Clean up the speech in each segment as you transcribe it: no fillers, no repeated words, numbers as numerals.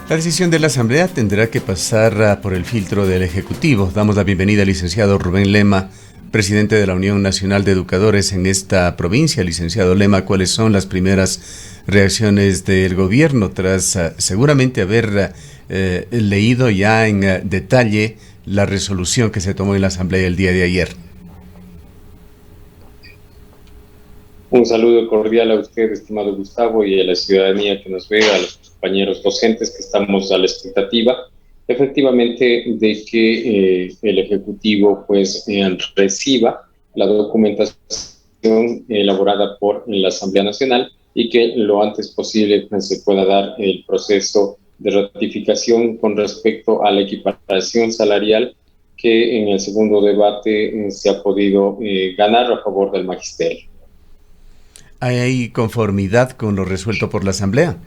La decisión de la Asamblea tendrá que pasar por el filtro del Ejecutivo. Damos la bienvenida al licenciado Rubén Lema, presidente de la Unión Nacional de Educadores en esta provincia. Licenciado Lema, ¿cuáles son las primeras reacciones del gobierno tras seguramente haber leído ya en detalle la resolución que se tomó en la Asamblea el día de ayer? Un saludo cordial a usted, estimado Gustavo, y a la ciudadanía que nos ve, a los compañeros docentes que estamos a la expectativa, efectivamente, de que el Ejecutivo reciba la documentación elaborada por la Asamblea Nacional y que lo antes posible se pueda dar el proceso de ratificación con respecto a la equiparación salarial que en el segundo debate se ha podido ganar a favor del magisterio. ¿Hay conformidad con lo resuelto por la Asamblea?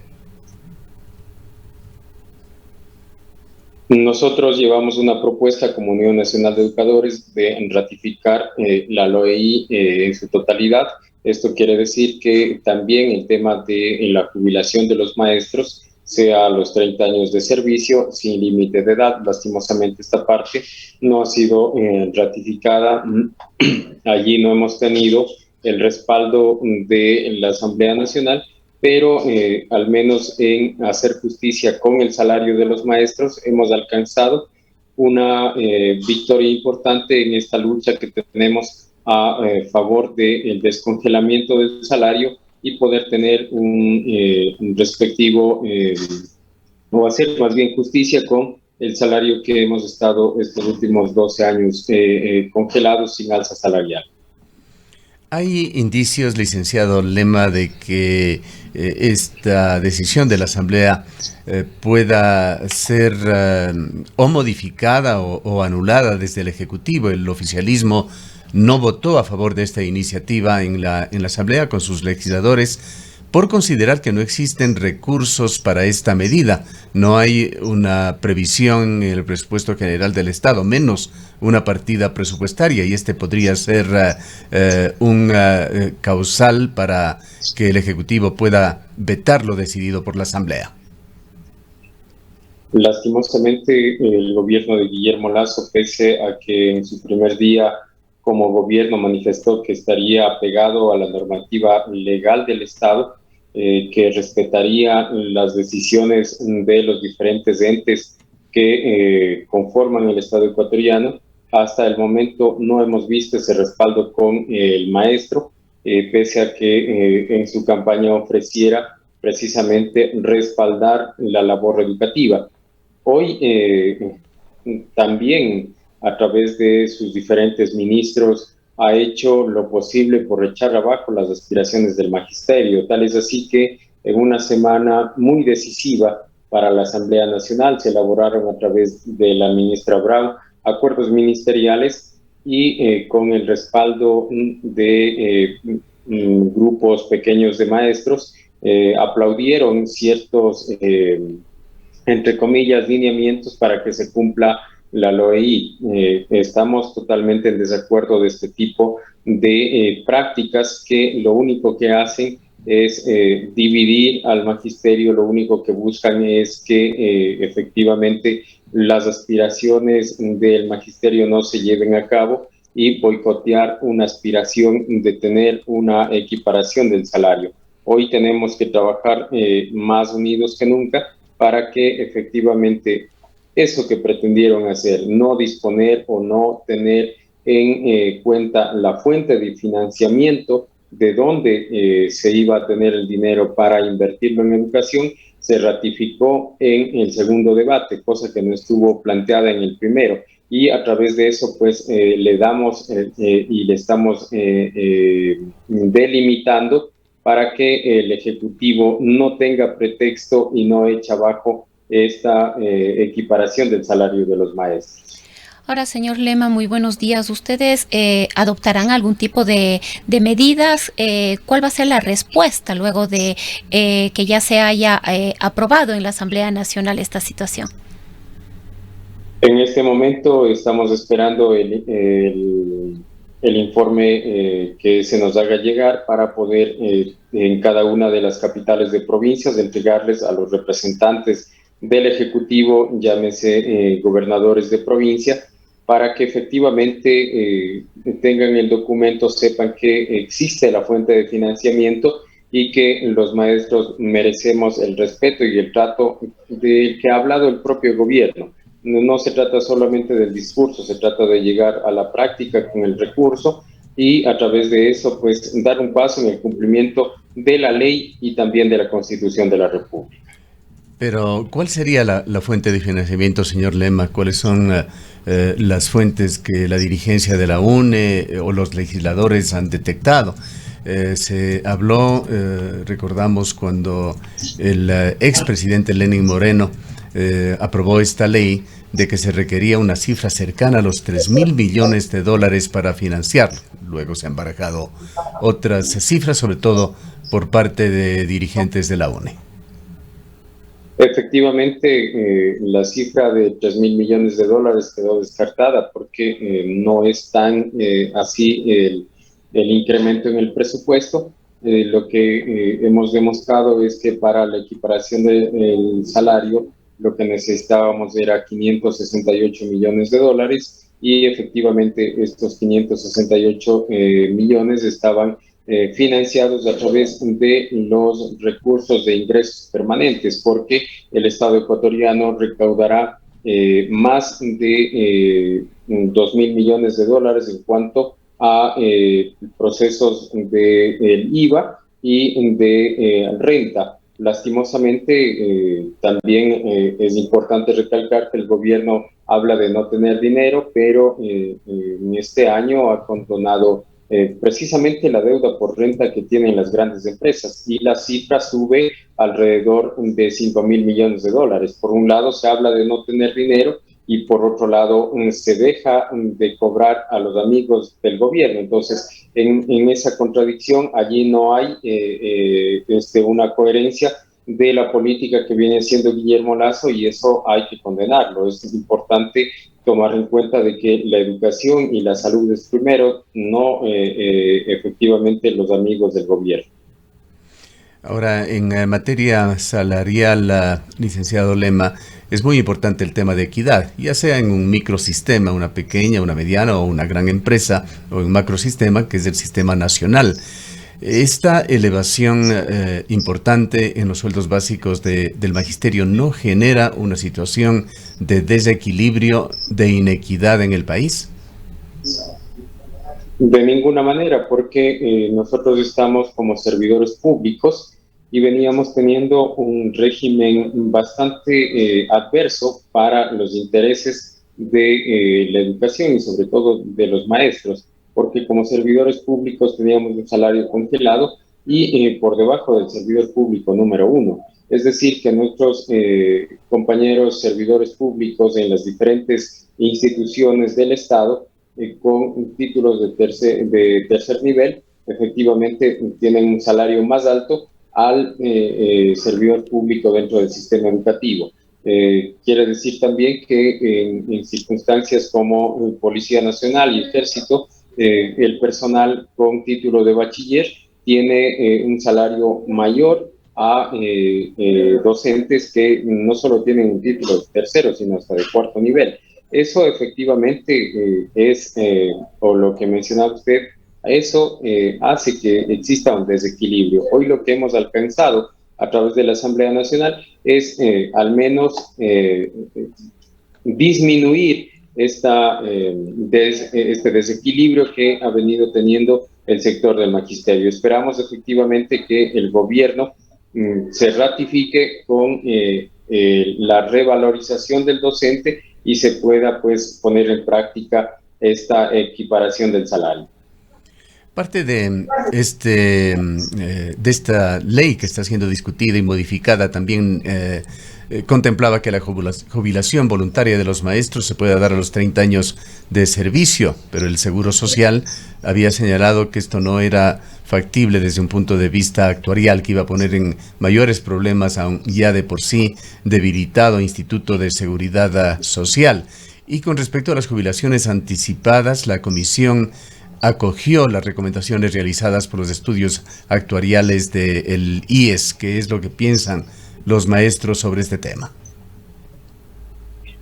Nosotros llevamos una propuesta como Unión Nacional de Educadores de ratificar la LOEI en su totalidad. Esto quiere decir que también el tema de la jubilación de los maestros sea a los 30 años de servicio sin límite de edad. Lastimosamente esta parte no ha sido ratificada. Allí no hemos tenido el respaldo de la Asamblea Nacional, pero al menos en hacer justicia con el salario de los maestros hemos alcanzado una victoria importante en esta lucha que tenemos a favor del descongelamiento del salario y poder tener un respectivo, o hacer más bien justicia con el salario que hemos estado estos últimos 12 años congelados sin alza salarial. ¿Hay indicios, licenciado Lema, de que esta decisión de la Asamblea pueda ser o modificada o anulada desde el Ejecutivo? El oficialismo no votó a favor de esta iniciativa en la Asamblea con sus legisladores por considerar que no existen recursos para esta medida. No hay una previsión en el presupuesto general del Estado, menos una partida presupuestaria, y este podría ser un causal para que el Ejecutivo pueda vetar lo decidido por la Asamblea. Lastimosamente, el gobierno de Guillermo Lasso, pese a que en su primer día como gobierno manifestó que estaría apegado a la normativa legal del Estado, que respetaría las decisiones de los diferentes entes que conforman el Estado ecuatoriano, hasta el momento no hemos visto ese respaldo con el maestro, pese a que en su campaña ofreciera precisamente respaldar la labor educativa. Hoy también a través de sus diferentes ministros ha hecho lo posible por echar abajo las aspiraciones del magisterio. Tal es así que en una semana muy decisiva para la Asamblea Nacional se elaboraron a través de la ministra Brown acuerdos ministeriales y con el respaldo de grupos pequeños de maestros aplaudieron ciertos entre comillas, lineamientos para que se cumpla la LOEI. Estamos totalmente en desacuerdo de este tipo de prácticas que lo único que hacen es dividir al magisterio, lo único que buscan es que efectivamente las aspiraciones del magisterio no se lleven a cabo y boicotear una aspiración de tener una equiparación del salario. Hoy tenemos que trabajar más unidos que nunca para que efectivamente eso que pretendieron hacer, no disponer o no tener en cuenta la fuente de financiamiento de dónde se iba a tener el dinero para invertirlo en educación, se ratificó en el segundo debate, cosa que no estuvo planteada en el primero. Y a través de eso, pues, le damos y le estamos delimitando para que el Ejecutivo no tenga pretexto y no eche abajo esta equiparación del salario de los maestros. Ahora, señor Lema, muy buenos días. ¿Ustedes adoptarán algún tipo de medidas? ¿Cuál va a ser la respuesta luego de que ya se haya aprobado en la Asamblea Nacional esta situación? En este momento estamos esperando el informe que se nos haga llegar para poder en cada una de las capitales de provincias entregarles a los representantes del Ejecutivo, llámese gobernadores de provincia, para que efectivamente tengan el documento, sepan que existe la fuente de financiamiento y que los maestros merecemos el respeto y el trato del que ha hablado el propio gobierno. No se trata solamente del discurso, se trata de llegar a la práctica con el recurso y a través de eso, pues, dar un paso en el cumplimiento de la ley y también de la Constitución de la República. Pero, ¿cuál sería la fuente de financiamiento, señor Lema? ¿Cuáles son las fuentes que la dirigencia de la UNE o los legisladores han detectado? Se habló, recordamos, cuando el expresidente Lenín Moreno aprobó esta ley de que se requería una cifra cercana a los 3.000 millones de dólares para financiarlo. Luego se han barajado otras cifras, sobre todo por parte de dirigentes de la UNE. Efectivamente, la cifra de 3.000 millones de dólares quedó descartada porque no es tan así el incremento en el presupuesto. Lo que hemos demostrado es que para la equiparación del salario lo que necesitábamos era 568 millones de dólares y efectivamente estos 568 millones estaban financiados a través de los recursos de ingresos permanentes, porque el Estado ecuatoriano recaudará más de 2.000 millones de dólares en cuanto a procesos de IVA y de renta. Lastimosamente, también es importante recalcar que el gobierno habla de no tener dinero, pero en este año ha condonado precisamente la deuda por renta que tienen las grandes empresas y la cifra sube alrededor de 5.000 millones de dólares. Por un lado se habla de no tener dinero y por otro lado se deja de cobrar a los amigos del gobierno. Entonces, en esa contradicción, allí no hay una coherencia de la política que viene haciendo Guillermo Lasso y eso hay que condenarlo. Es importante tomar en cuenta de que la educación y la salud es primero, no efectivamente los amigos del gobierno. Ahora, en materia salarial, licenciado Lema, es muy importante el tema de equidad, ya sea en un microsistema, una pequeña, una mediana o una gran empresa, o un macrosistema que es el sistema nacional. Esta elevación importante en los sueldos básicos del magisterio no genera una situación de desequilibrio, de inequidad en el país. De ninguna manera, porque nosotros estamos como servidores públicos y veníamos teniendo un régimen bastante adverso para los intereses de la educación y sobre todo de los maestros, porque como servidores públicos teníamos un salario congelado y por debajo del servidor público número 1. Es decir, que nuestros compañeros servidores públicos en las diferentes instituciones del Estado con títulos de tercer nivel, efectivamente tienen un salario más alto al servidor público dentro del sistema educativo. Quiere decir también que en circunstancias como Policía Nacional y Ejército, el personal con título de bachiller tiene un salario mayor a docentes que no solo tienen un título de tercero, sino hasta de cuarto nivel. Eso efectivamente es, o lo que mencionaba usted, eso hace que exista un desequilibrio. Hoy lo que hemos alcanzado a través de la Asamblea Nacional es al menos disminuir este desequilibrio que ha venido teniendo el sector del magisterio. Esperamos efectivamente que el gobierno se ratifique con la revalorización del docente y se pueda pues poner en práctica esta equiparación del salario. Parte de esta ley que está siendo discutida y modificada también contemplaba que la jubilación voluntaria de los maestros se pueda dar a los 30 años de servicio, pero el Seguro Social había señalado que esto no era factible desde un punto de vista actuarial, que iba a poner en mayores problemas a un ya de por sí debilitado Instituto de Seguridad Social. Y con respecto a las jubilaciones anticipadas, la Comisión acogió las recomendaciones realizadas por los estudios actuariales del IES. ¿Qué es lo que piensan los maestros sobre este tema?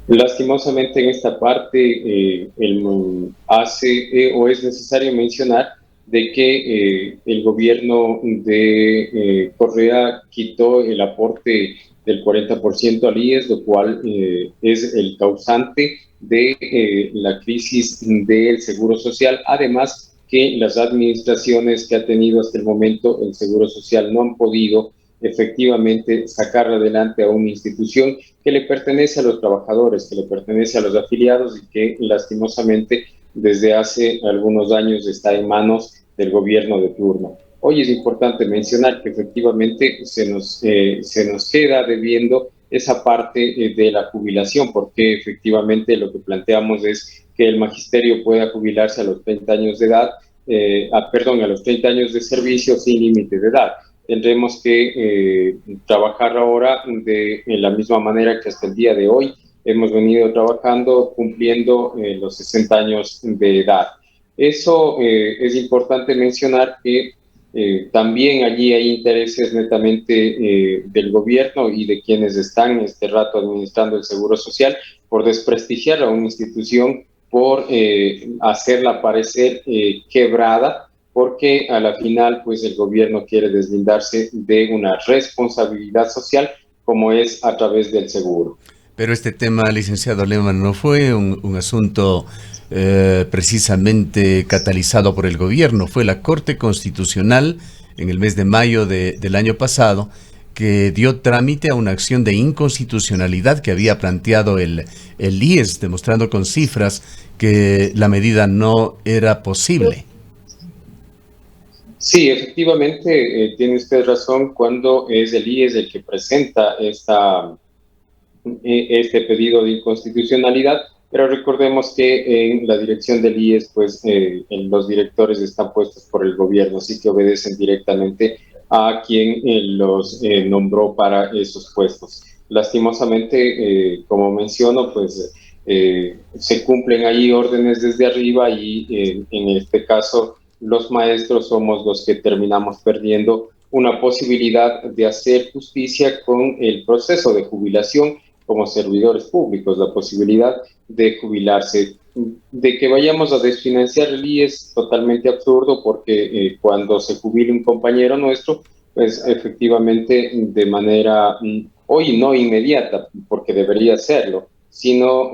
Lastimosamente en esta parte o es necesario mencionar de que el gobierno de Correa quitó el aporte del 40% al IES, lo cual es el causante de la crisis del Seguro Social. Además, que las administraciones que ha tenido hasta el momento el Seguro Social no han podido efectivamente sacar adelante a una institución que le pertenece a los trabajadores, que le pertenece a los afiliados y que lastimosamente desde hace algunos años está en manos del gobierno de turno. Hoy es importante mencionar que efectivamente se nos queda debiendo esa parte de la jubilación, porque efectivamente lo que planteamos es que el magisterio pueda jubilarse a los 30 años de edad, a los 30 años de servicio sin límite de edad. Tendremos que trabajar ahora en la misma manera que hasta el día de hoy hemos venido trabajando, cumpliendo los 60 años de edad. Eso es importante mencionar que también allí hay intereses netamente del gobierno y de quienes están este rato administrando el Seguro Social por desprestigiar a una institución, por hacerla parecer quebrada, porque a la final pues el gobierno quiere deslindarse de una responsabilidad social como es a través del seguro. Pero este tema, licenciado Lehmann, no fue un asunto precisamente catalizado por el gobierno. Fue la Corte Constitucional en el mes de mayo del año pasado que dio trámite a una acción de inconstitucionalidad que había planteado el IES, demostrando con cifras que la medida no era posible. Sí, efectivamente, tiene usted razón cuando es el IES el que presenta este pedido de inconstitucionalidad, pero recordemos que en la dirección del IES, pues los directores están puestos por el gobierno, así que obedecen directamente a quien los nombró para esos puestos. Lastimosamente, como menciono, pues se cumplen ahí órdenes desde arriba y en este caso los maestros somos los que terminamos perdiendo una posibilidad de hacer justicia con el proceso de jubilación como servidores públicos, la posibilidad de jubilarse. De que vayamos a desfinanciar el IES es totalmente absurdo porque cuando se jubile un compañero nuestro, pues efectivamente de manera, hoy no inmediata, porque debería serlo, sino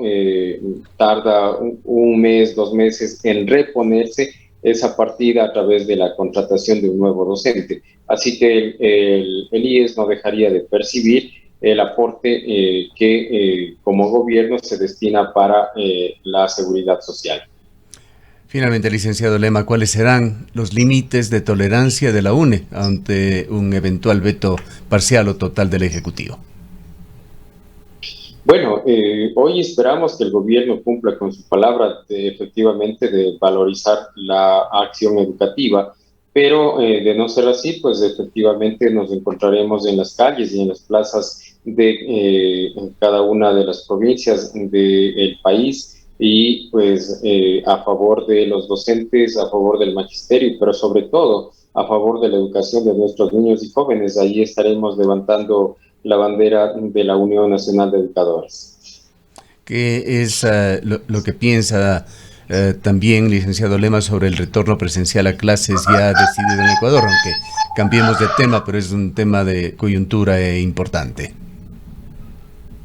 tarda un mes, 2 meses en reponerse esa partida a través de la contratación de un nuevo docente. Así que el IES no dejaría de percibir el aporte que como gobierno se destina para la seguridad social. Finalmente, licenciado Lema, ¿cuáles serán los límites de tolerancia de la UNE ante un eventual veto parcial o total del Ejecutivo? Bueno, hoy esperamos que el gobierno cumpla con su palabra efectivamente de valorizar la acción educativa, pero de no ser así, pues efectivamente nos encontraremos en las calles y en las plazas de cada una de las provincias del país y pues a favor de los docentes, a favor del magisterio, pero sobre todo a favor de la educación de nuestros niños y jóvenes. Ahí estaremos levantando la bandera de la Unión Nacional de Educadores. ¿Qué es lo que piensa también, licenciado Lema, sobre el retorno presencial a clases ya decidido en Ecuador? Aunque cambiemos de tema, pero es un tema de coyuntura importante.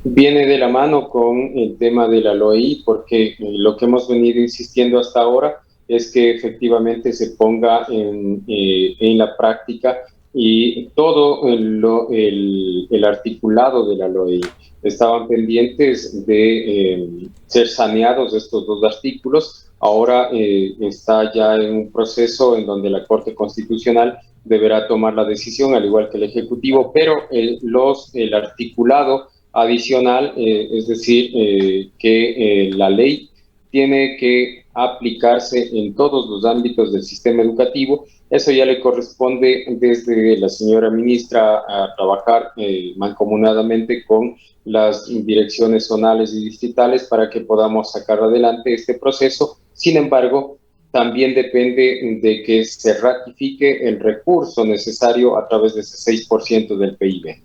Viene de la mano con el tema de la LOEI, porque lo que hemos venido insistiendo hasta ahora es que efectivamente se ponga en la práctica y todo el articulado de la LOEI. Estaban pendientes de ser saneados estos dos artículos. Ahora está ya en un proceso en donde la Corte Constitucional deberá tomar la decisión, al igual que el Ejecutivo, pero el articulado adicional, es decir, que la ley tiene que aplicarse en todos los ámbitos del sistema educativo. Eso ya le corresponde desde la señora ministra a trabajar mancomunadamente con las direcciones zonales y distritales para que podamos sacar adelante este proceso. Sin embargo, también depende de que se ratifique el recurso necesario a través de ese 6% del PIB.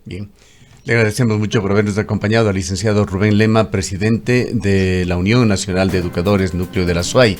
Bien. Le agradecemos mucho por habernos acompañado al licenciado Rubén Lema, presidente de la Unión Nacional de Educadores, Núcleo de la SUAY.